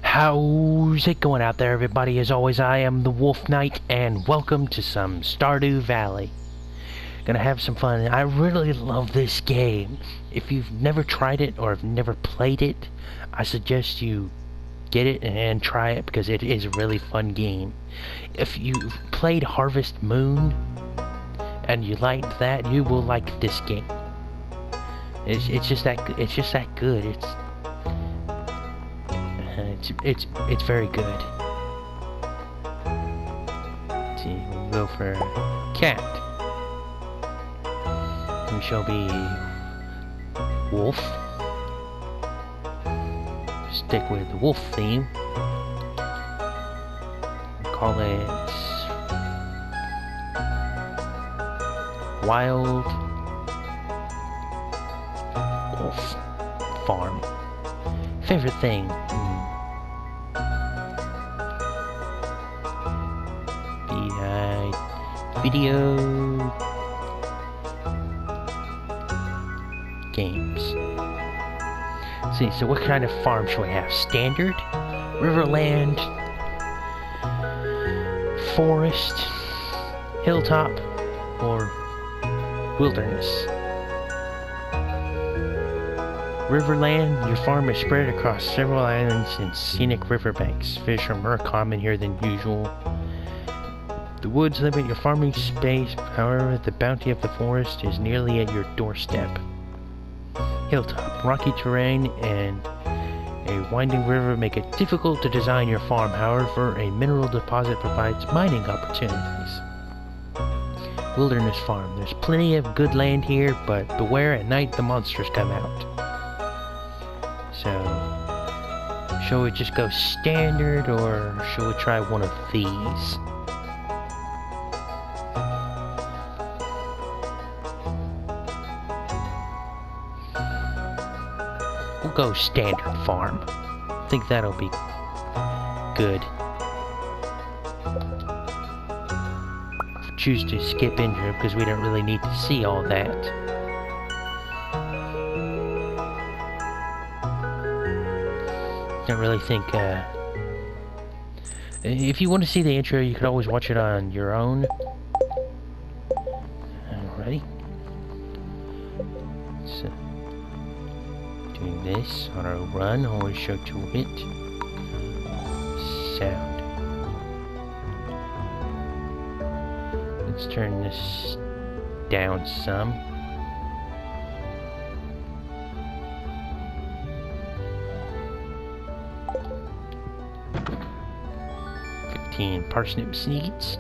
How's it going out there, everybody? As always, I am the Wolf Knight, and welcome to some Stardew Valley. Gonna have some fun. I really love this game. If you've never tried it or have never played it, I suggest you get it and try it because it is a really fun game. If you've played Harvest Moon and you liked that, you will like this game. It's just that good. It's very good. Let's see, we'll go for cat. We shall be wolf. Stick with the wolf theme. Call it Wild Wolf Farm. Favorite thing. Video games. Let's see, so what kind of farm should we have? Standard, Riverland, Forest, Hilltop, or Wilderness? Riverland, your farm is spread across several islands and scenic riverbanks. Fish are more common here than usual. The woods limit your farming space, however, the bounty of the forest is nearly at your doorstep. Hilltop, rocky terrain and a winding river make it difficult to design your farm. However, a mineral deposit provides mining opportunities. Wilderness farm, there's plenty of good land here, but beware at night the monsters come out. So, shall we just go standard or shall we try one of these? We'll go standard farm. I think that'll be good. Choose to skip intro because we don't really need to see all that. Don't really think, if you want to see the intro, you could always watch it on your own. Alrighty. So, doing this on our run, always show to hit. Sound. Let's turn this down some. Parsnip seeds.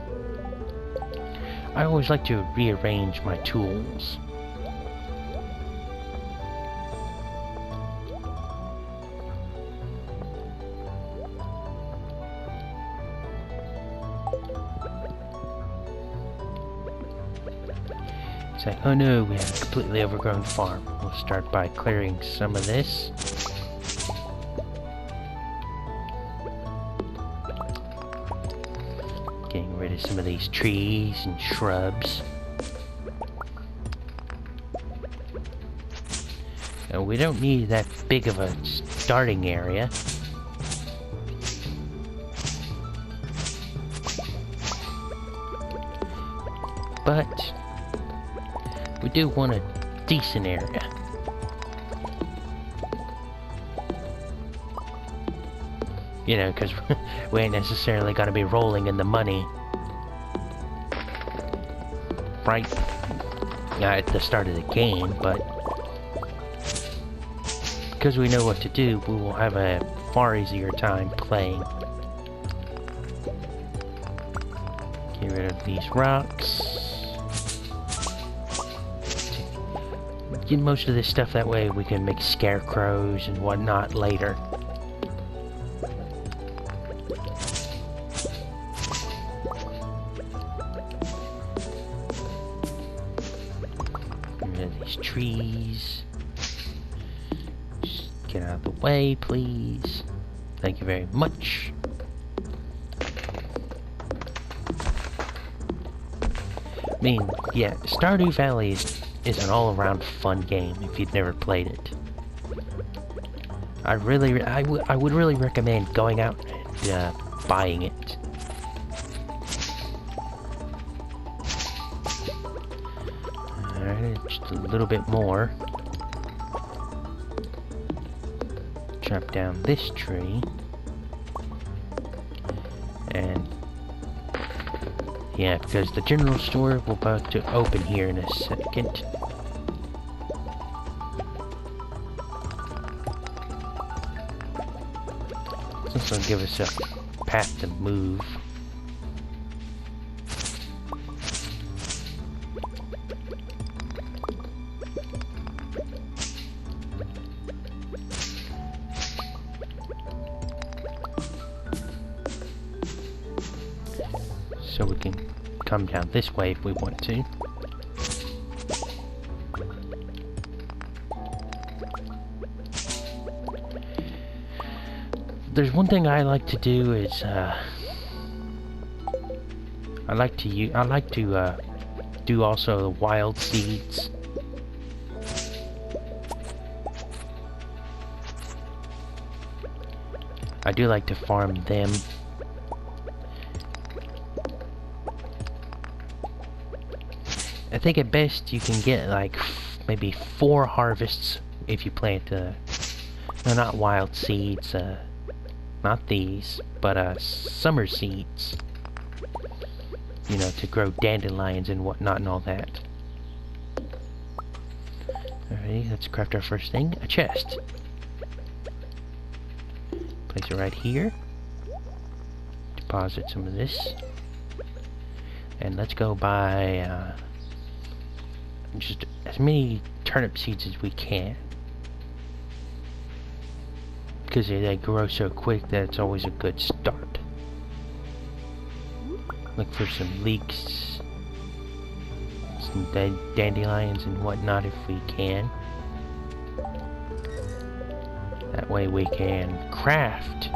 I always like to rearrange my tools. It's like, oh no, we have a completely overgrown farm. We'll start by clearing some of this. Getting rid of some of these trees and shrubs. And we don't need that big of a starting area. But we do want a decent area. You know, because we ain't necessarily got to be rolling in the money right at the start of the game, but because we know what to do, we will have a far easier time playing. Get rid of these rocks. Get most of this stuff, that way we can make scarecrows and whatnot later. These trees. Just get out of the way, please. Thank you very much. I mean, yeah, Stardew Valley is an all-around fun game if you've never played it. I would really recommend going out and buying it. Alright, just a little bit more. Chop down this tree. And yeah, because the general store will about to open here in a second. This will give us a path to move. So we can come down this way if we want to. There's one thing I like to do is I like to do also the wild seeds. I do like to farm them. I think at best you can get like maybe 4 harvests if you plant no, not wild seeds, not these, but summer seeds. You know, to grow dandelions and whatnot and all that. Alrighty, let's craft our first thing, a chest. Place it right here. Deposit some of this. And let's go buy just as many turnip seeds as we can. Because they grow so quick that it's always a good start. Look for some leeks, some dandelions and whatnot if we can. That way we can craft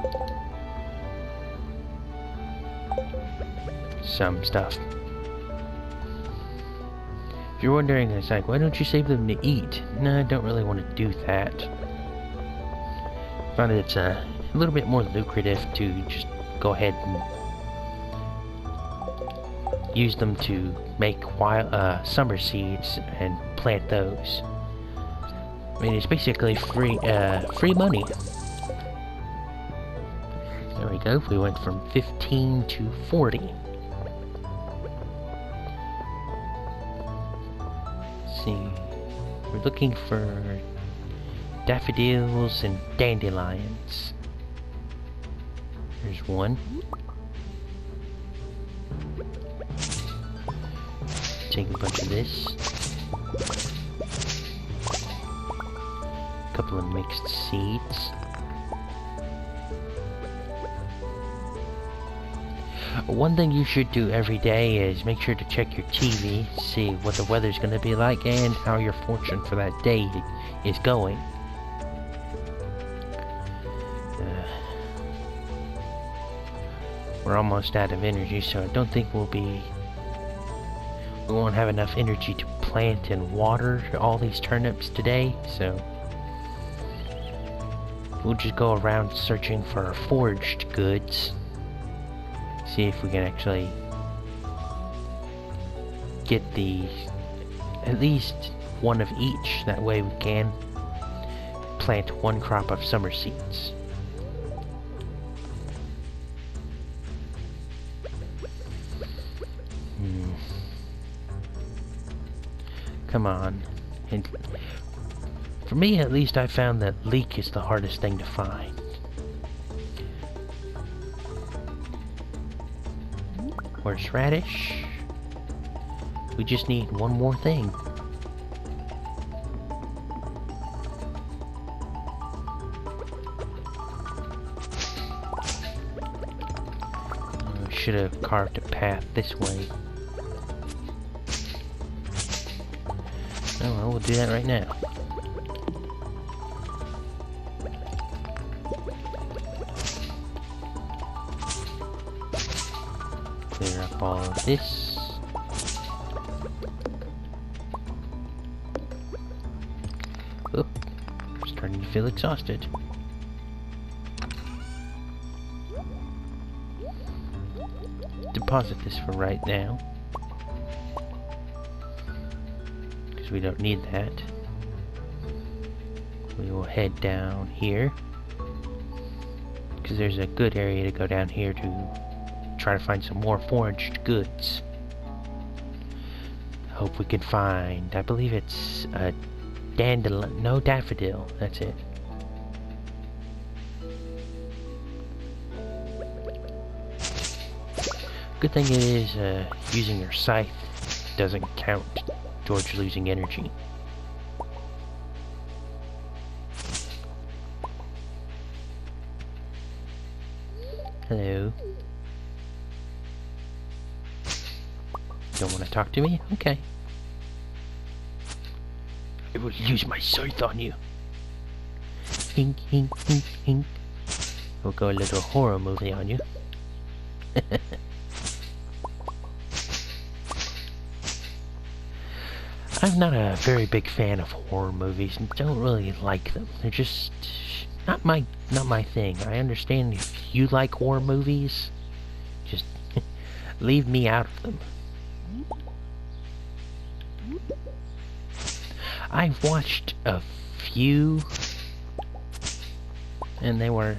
some stuff. If you're wondering, it's like, why don't you save them to eat? No, I don't really want to do that. I find it's a little bit more lucrative to just go ahead and use them to make summer seeds and plant those. I mean, it's basically free money. There we go. We went from 15 to 40. Let's see. We're looking for daffodils and dandelions. There's one. Take a bunch of this. A couple of mixed seeds. One thing you should do every day is make sure to check your TV, see what the weather's going to be like and how your fortune for that day is going. We're almost out of energy, so I don't think we won't have enough energy to plant and water all these turnips today, so we'll just go around searching for foraged goods. See if we can actually get at least one of each. That way we can plant one crop of summer seeds. Come on. And for me, at least, I found that leek is the hardest thing to find. Horseradish. We just need one more thing. We should have carved a path this way. Oh well, we'll do that right now. Clear up all of this. Oop, starting to feel exhausted. deposit this for right now, because we don't need that. We will head down here, because there's a good area to go down here to try to find some more foraged goods. Hope we can find, I believe it's a Dandelo, no, daffodil, that's it. Good thing it is using your scythe doesn't count towards losing energy. Hello. Don't want to talk to me? Okay. I will use my scythe on you. Hink, hink, hink, hink. We'll go a little horror movie on you. I'm not a very big fan of horror movies and don't really like them. They're just not my thing. I understand if you like horror movies, just leave me out of them. I've watched a few and they were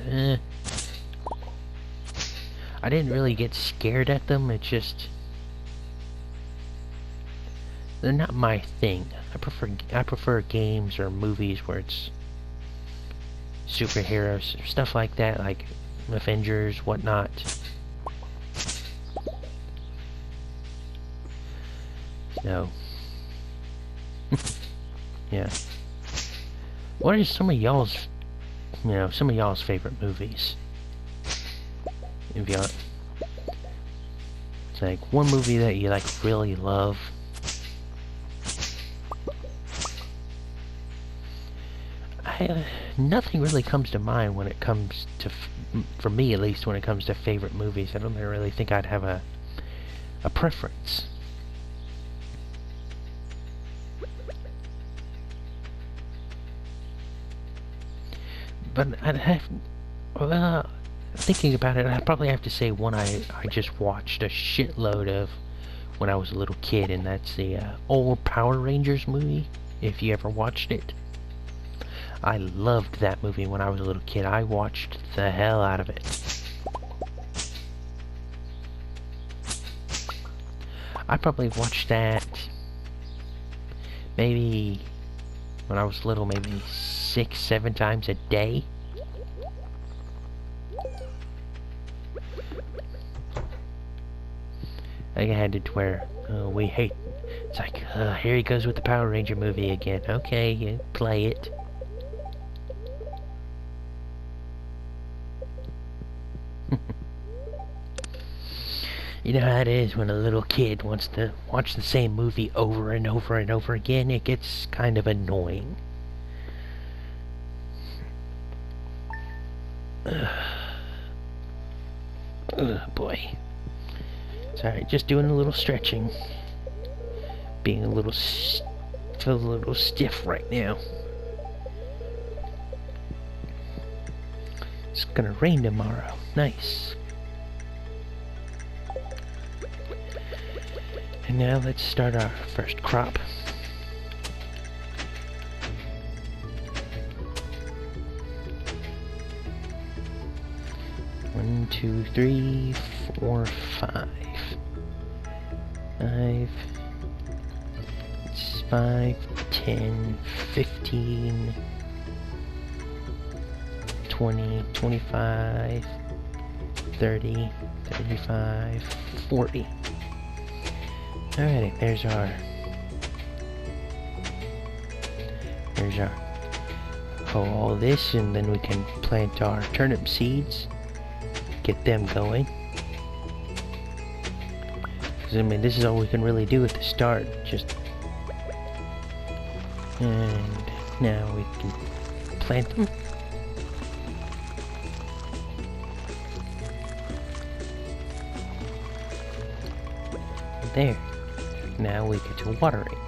I didn't really get scared at them. It's just they're not my thing. I prefer games or movies where it's superheroes, stuff like that, like Avengers, whatnot. So, yeah. What are some of y'all's, favorite movies? If y'all, it's like one movie that you like really love. Nothing really comes to mind when it comes to, for me at least, when it comes to favorite movies. I don't really think I'd have a preference. But I'd have, well, thinking about it, I'd probably have to say one I just watched a shitload of when I was a little kid, and that's the old Power Rangers movie, if you ever watched it. I loved that movie when I was a little kid. I watched the hell out of it. I probably watched that maybe when I was little, maybe 6-7 times a day. I had it where we hate. It's like here he goes with the Power Ranger movie again. Okay, yeah, play it. You know how it is when a little kid wants to watch the same movie over and over and over again. It gets kind of annoying. Boy. Sorry, just doing a little stretching. Being a little feel a little stiff right now. It's gonna rain tomorrow. Nice. And now let's start our first crop. One, 2, 3, 4, 5. 5, 10, 15, 20, 25, 30, 35, 40. Alrighty, there's our all this, and then we can plant our turnip seeds, get them going. Because I mean, this is all we can really do at the start, just, and now we can plant them. There. Now we get to watering.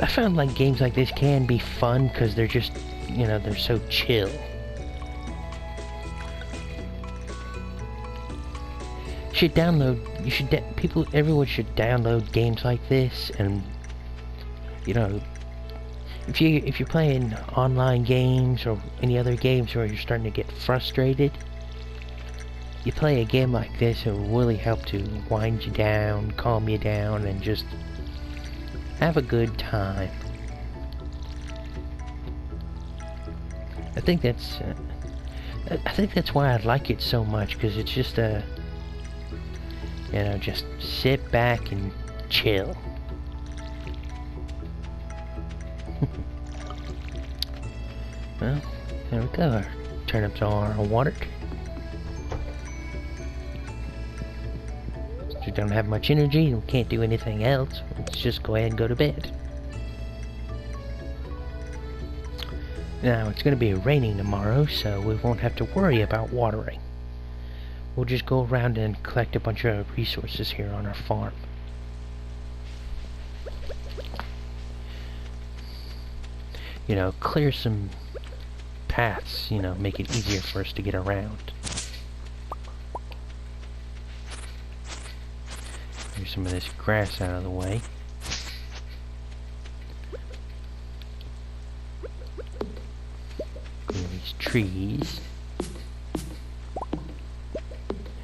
I found like games like this can be fun because they're just, they're so chill. should download. Everyone should download games like this, and you know, if you're playing online games or any other games where you're starting to get frustrated, you play a game like this, it will really help to wind you down, calm you down, and just have a good time. I think that's why I like it so much, because it's just just sit back and chill. Well, there we go. Our turnips are watered. We don't have much energy and we can't do anything else. Let's just go ahead and go to bed. Now, it's going to be raining tomorrow, so we won't have to worry about watering. We'll just go around and collect a bunch of resources here on our farm. You know, clear some paths, you know, make it easier for us to get around. Clear some of this grass out of the way. Clear these trees.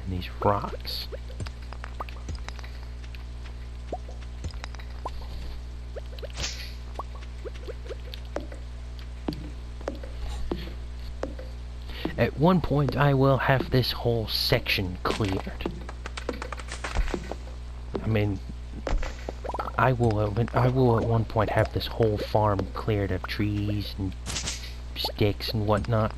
And these rocks. At one point, I will have this whole section cleared. I mean, I will at one point have this whole farm cleared of trees and sticks and whatnot.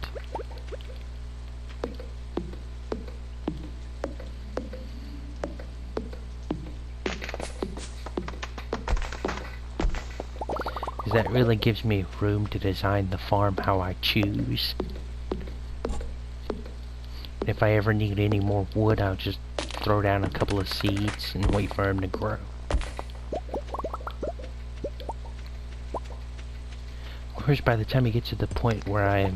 Because that really gives me room to design the farm how I choose. If I ever need any more wood, I'll just throw down a couple of seeds and wait for them to grow. Of course, by the time you get to the point where I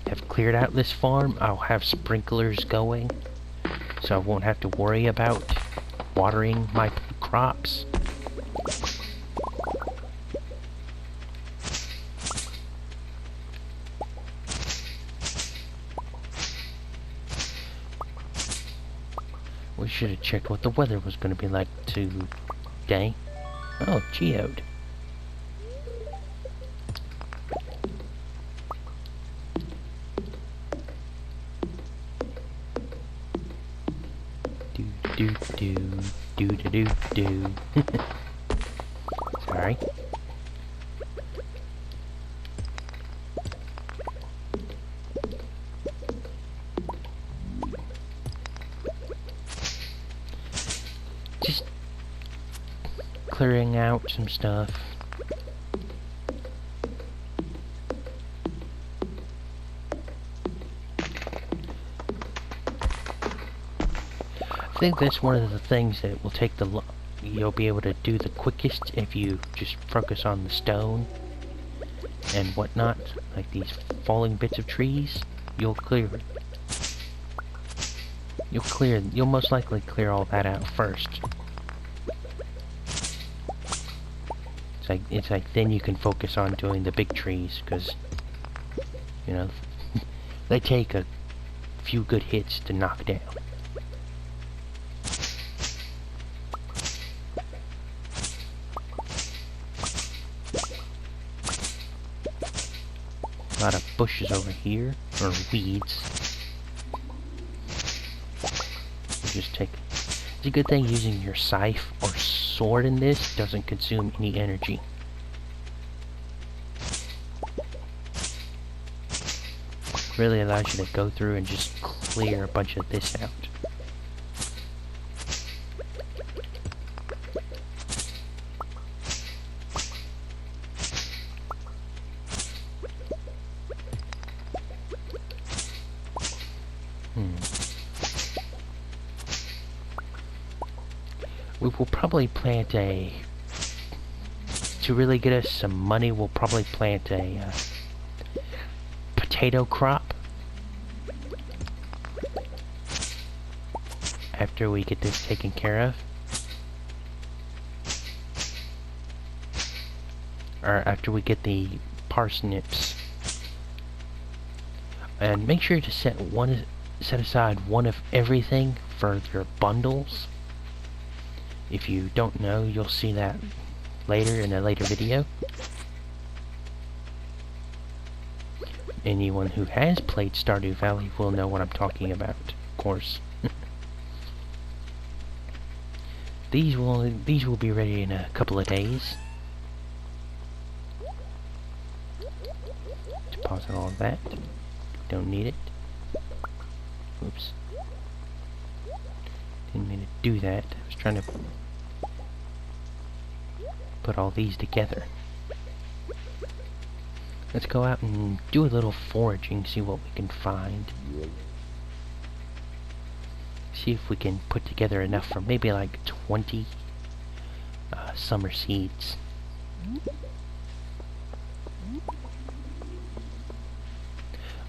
have cleared out this farm, I'll have sprinklers going, so I won't have to worry about watering my crops. We should have checked what the weather was going to be like today. Oh, geode. Do. Sorry. Just clearing out some stuff. I think that's one of the things that will take you'll be able to do the quickest if you just focus on the stone and whatnot, like these falling bits of trees. You'll most likely clear all that out first. It's like then you can focus on doing the big trees, because you know they take a few good hits to knock down. A lot of bushes over here, or weeds. Just take. It's a good thing using your scythe or sword in this doesn't consume any energy. Really allows you to go through and just clear a bunch of this out. We will probably plant to really get us some money, we'll probably plant a potato crop. after we get this taken care of. Or after we get the parsnips. And make sure to set aside one of everything for your bundles. If you don't know, you'll see that later in a later video. Anyone who has played Stardew Valley will know what I'm talking about, of course. These will be ready in a couple of days. Deposit all of that. Don't need it. Oops. Didn't mean to do that. I was trying to put all these together. Let's go out and do a little foraging, see what we can find. See if we can put together enough for maybe like 20 summer seeds.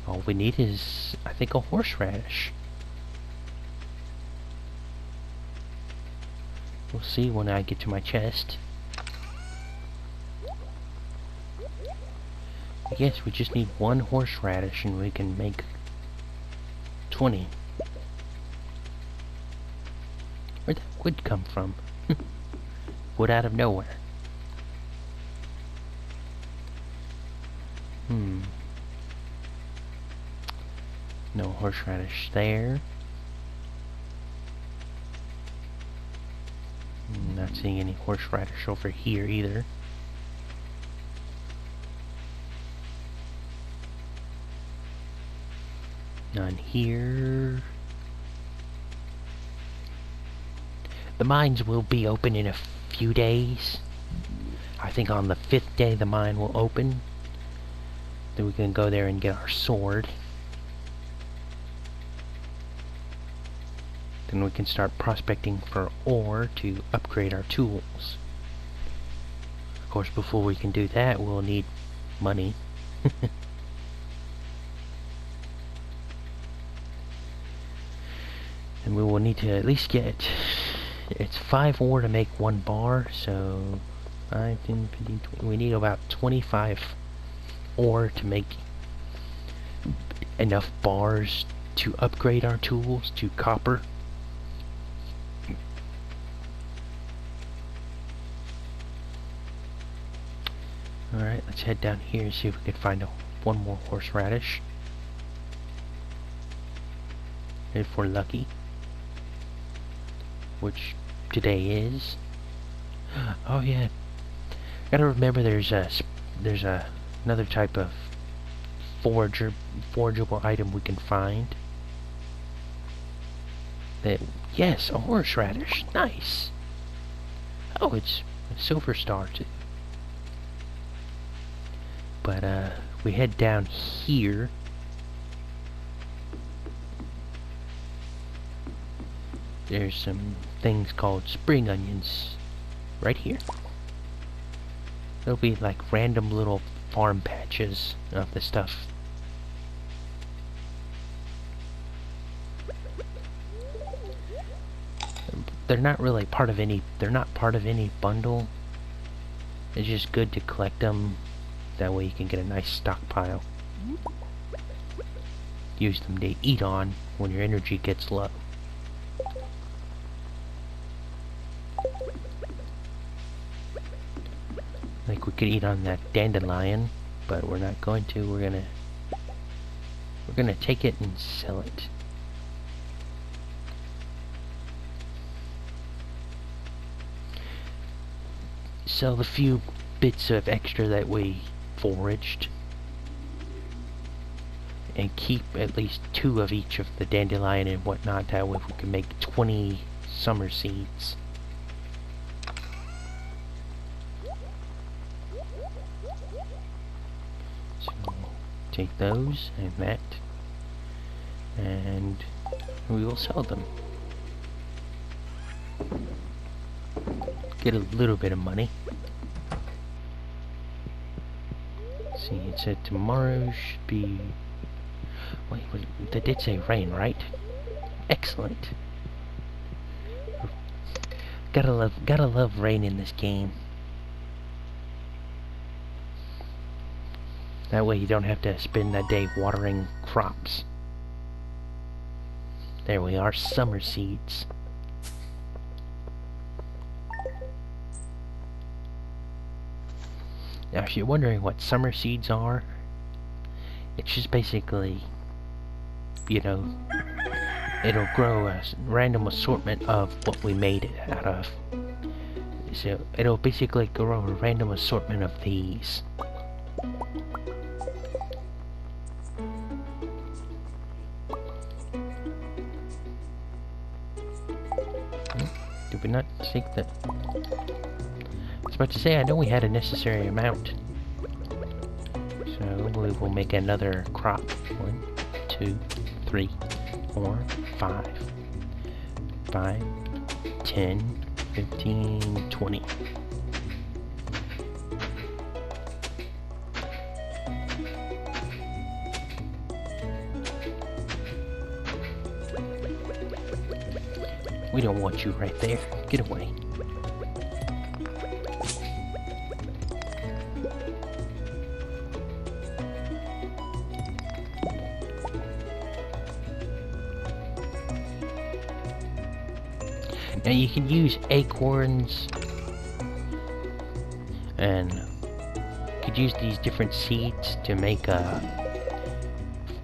All we need is, I think, a horseradish. We'll see when I get to my chest. I guess we just need one horseradish and we can make 20. Where'd that wood come from? Wood out of nowhere. No horseradish there. Not seeing any horseradish over here either. None here. The mines will be open in a few days. I think on the 5th day the mine will open. Then we can go there and get our sword. Then we can start prospecting for ore to upgrade our tools. Of course, before we can do that, we'll need money. And we will need to at least get... It's 5 ore to make 1 bar, so 5, 10, 15, 20, we need about 25 ore to make enough bars to upgrade our tools to copper. Alright, let's head down here and see if we can find one more horseradish. If we're lucky. Which today is. Oh yeah. Gotta remember there's another type of forageable item we can find. Yes, a horseradish. Nice. Oh, it's a silver star too. But we head down here. There's some things called spring onions right here. There'll be like random little farm patches of the stuff. They're not really part of any. They're not part of any bundle. It's just good to collect them. That way you can get a nice stockpile. Use them to eat on when your energy gets low. Like we could eat on that dandelion, but we're not going to. We're gonna take it and sell it. Sell the few bits of extra that we foraged, and keep at least 2 of each of the dandelion and whatnot. That way we can make 20 summer seeds. So take those and that, and we will sell them. Get a little bit of money. See, it said tomorrow should be... Wait, they did say rain, right? Excellent. Gotta love rain in this game. That way you don't have to spend a day watering crops. There we are, summer seeds. Now if you're wondering what summer seeds are, it's just basically, you know, it'll grow a random assortment of what we made it out of. So it'll basically grow a random assortment of these. Did we not think that? I was about to say, I know we had a necessary amount. So we will make another crop. 1, 2, 3, 4, 5. 5, 10, 15, 20. We don't want you right there. Get away. Now you can use acorns and you could use these different seeds to make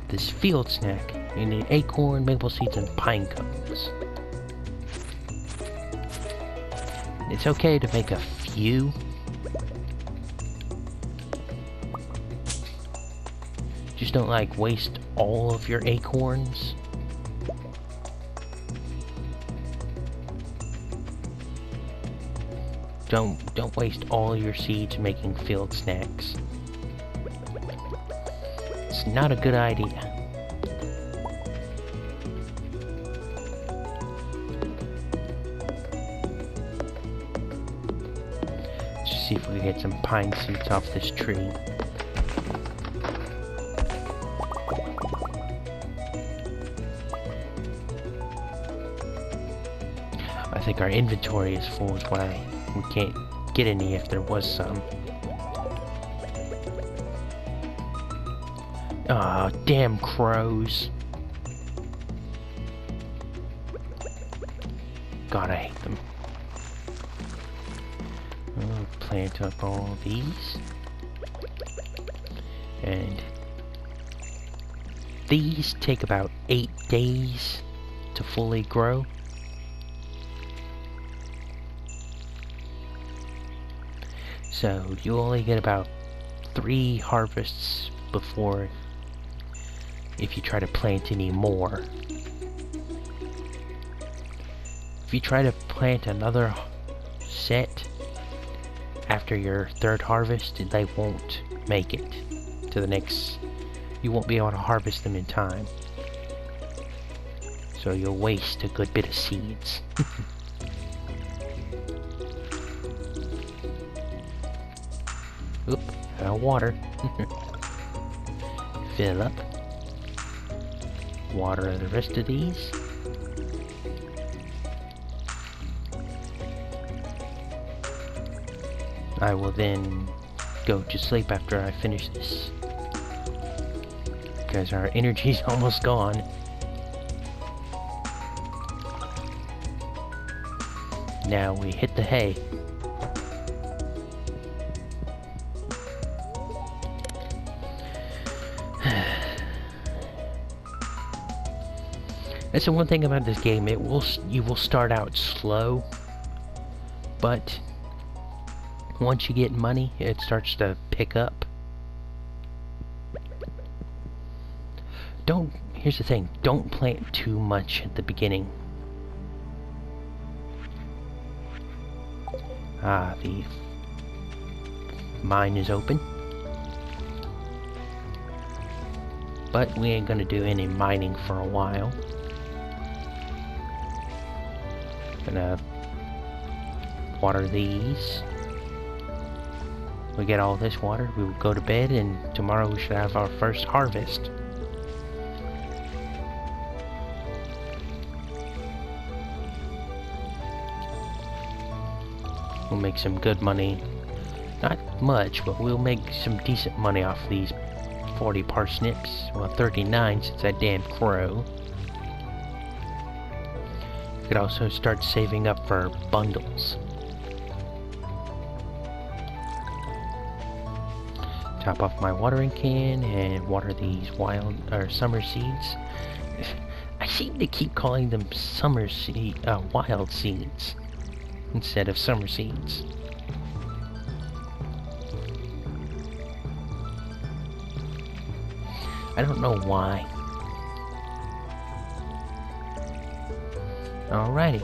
this field snack. You need acorn, maple seeds, and pine cones. It's okay to make a few. Just don't like waste all of your acorns. Don't waste all your seeds making field snacks. It's not a good idea. Let's see if we can get some pine seeds off this tree. I think our inventory is full is why we can't get any if there was some. Aw, damn crows. God, I hate them. I'll plant up all these. And these take about 8 days to fully grow. So you only get about 3 harvests before if you try to plant any more. If you try to plant another set after your 3rd harvest, they won't make it to the next. You won't be able to harvest them in time. So you'll waste a good bit of seeds. Oop, water. Fill up. Water the rest of these. I will then go to sleep after I finish this, because our energy's almost gone. Now we hit the hay. That's the one thing about this game. You will start out slow, but once you get money, it starts to pick up. Here's the thing, don't plant too much at the beginning. The mine is open. But we ain't gonna do any mining for a while. Gonna water these. We get all this water, we will go to bed, and tomorrow we should have our first harvest. We'll make some good money. Not much, but we'll make some decent money off these 40 parsnips. Well, 39 since that damn crow. We could also start saving up for bundles. Top off my watering can and water these summer seeds. I seem to keep calling them wild seeds instead of summer seeds. I don't know why. Alrighty.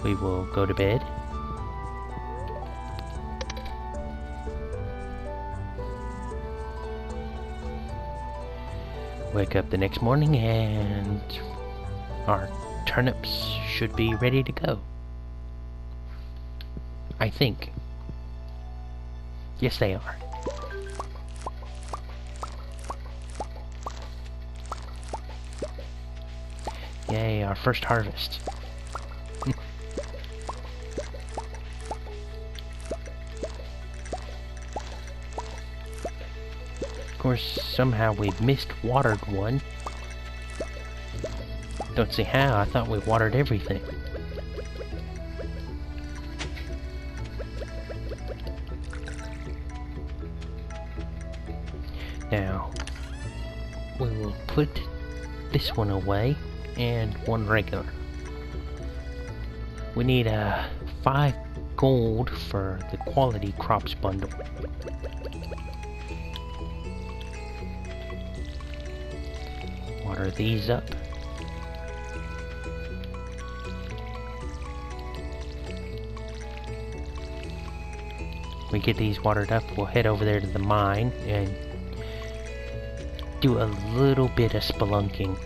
We will go to bed. Wake up the next morning and our turnips should be ready to go. I think. Yes, they are. Yay, our first harvest. Of course, somehow we watered one. Don't see how, I thought we watered everything. Now, we will put this one away and one regular. We need 5 gold for the quality crops bundle. Water these up. We get these watered up, we'll head over there to the mine and do a little bit of spelunking.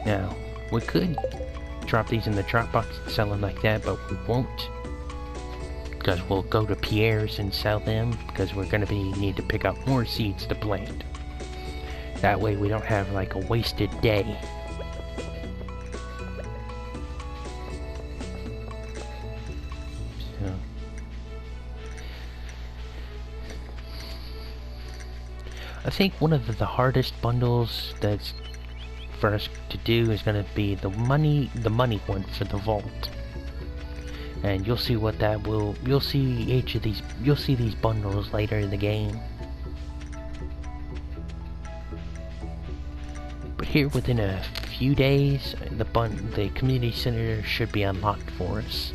Now, we could drop these in the drop box and sell them like that, but we won't. Because we'll go to Pierre's and sell them, because we're going to need to pick up more seeds to plant. That way we don't have like a wasted day. So, I think one of the hardest bundles that's for us to do is going to be the money one for the vault. And you'll see what that will, you'll see these bundles later in the game. But here within a few days, the community center should be unlocked for us.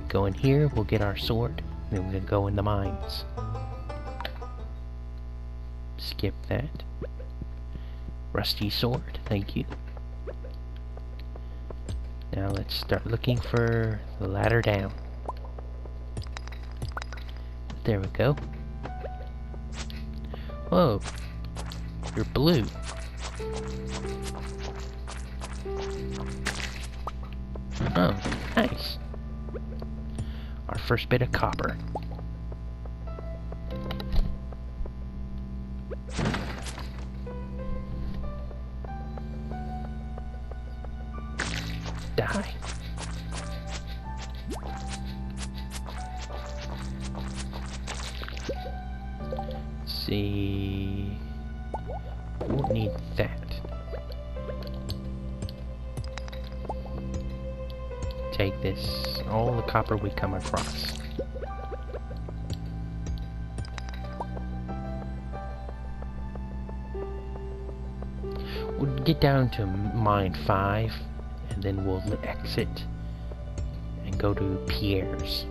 Go in here, we'll get our sword, then we're gonna go in the mines. Skip that. Rusty sword, thank you. Now let's start looking for the ladder down. There we go. Whoa, you're blue. Oh, nice. Our first bit of copper. Die. Let's see. Won't need that. Take this, all the copper we come across. We'll get down to mine 5. And then we'll exit and go to Pierre's.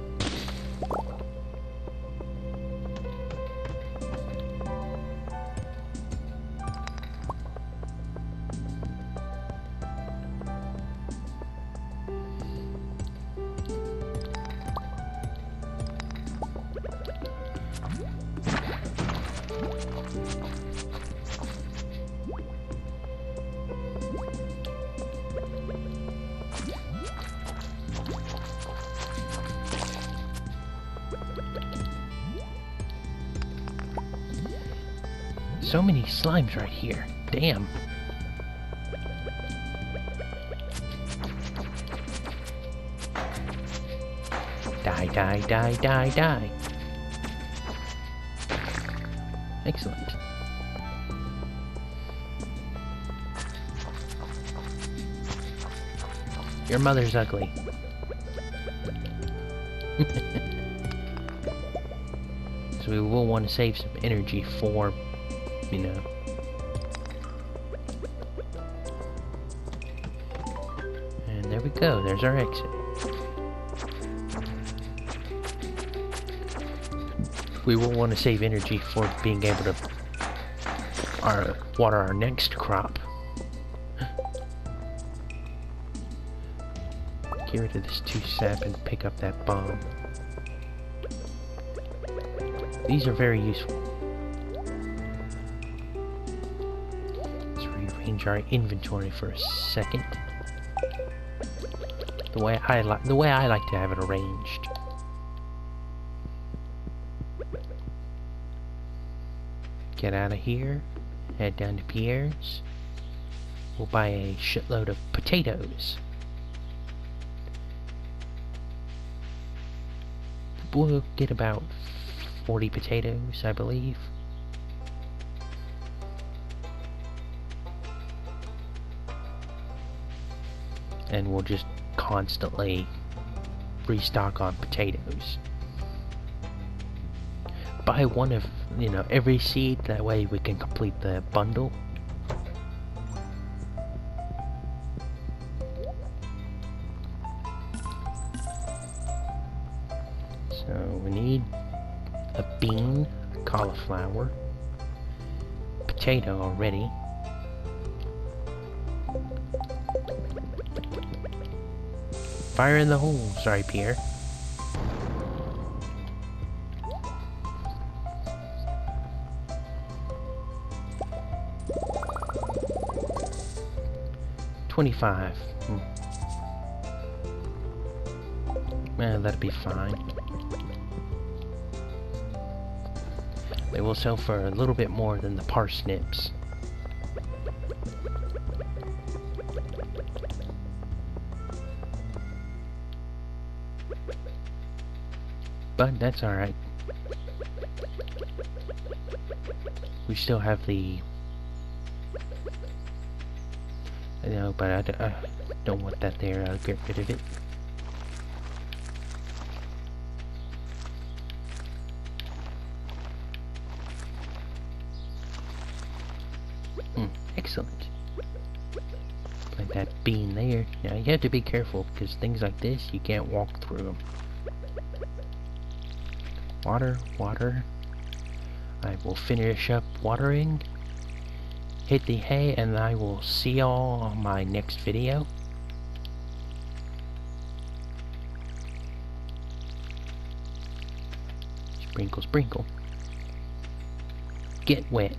So many slimes right here. Damn. Die, die, die, die, die. Excellent. Your mother's ugly. So we will want to save some energy for, you know. And there we go. There's our exit. We will want to save energy for being able to water our next crop. Get rid of this 2 sap and pick up that bomb. These are very useful. Let's rearrange our inventory for a second. The way I like to have it arranged. Get out of here. Head down to Pierre's. We'll buy a shitload of potatoes. We'll get about 40 potatoes, I believe. And we'll just constantly restock on potatoes. Buy one of, you know, every seed, that way we can complete the bundle. So we need a bean, cauliflower, potato already. Fire in the hole. Sorry, Pierre. $25. Well, that'll be fine. They will sell for a little bit more than the parsnips. But that's alright. We still have the... I know, but I don't want that there. I'll get rid of it. Excellent. Plant that bean there. Now you have to be careful because things like this, you can't walk through them. Water, water. I will finish up watering. Hit the hay, and I will see y'all on my next video. Sprinkle, sprinkle. Get wet.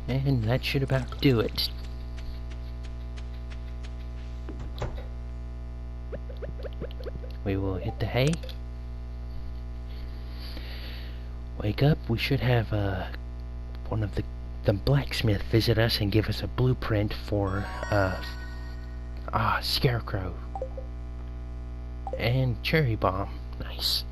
And that should about do it. We will hit the hay. Wake up. We should have one of the blacksmith visit us and give us a blueprint for scarecrow and cherry bomb. Nice.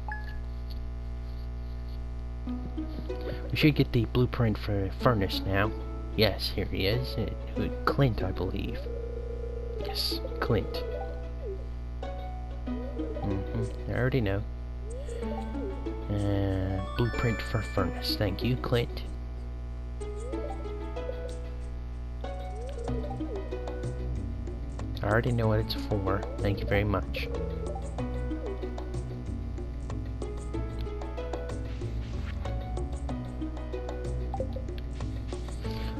We should get the blueprint for furnace now. Yes, here he is. Clint, I believe. Yes, Clint. I already know. Blueprint for furnace. Thank you, Clint. I already know what it's for. Thank you very much.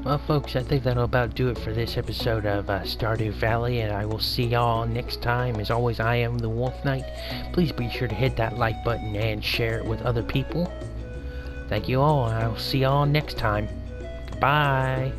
Well, folks, I think that'll about do it for this episode of Stardew Valley, and I will see y'all next time. As always, I am the Wolf Knight. Please be sure to hit that like button and share it with other people. Thank you all, and I will see y'all next time. Bye.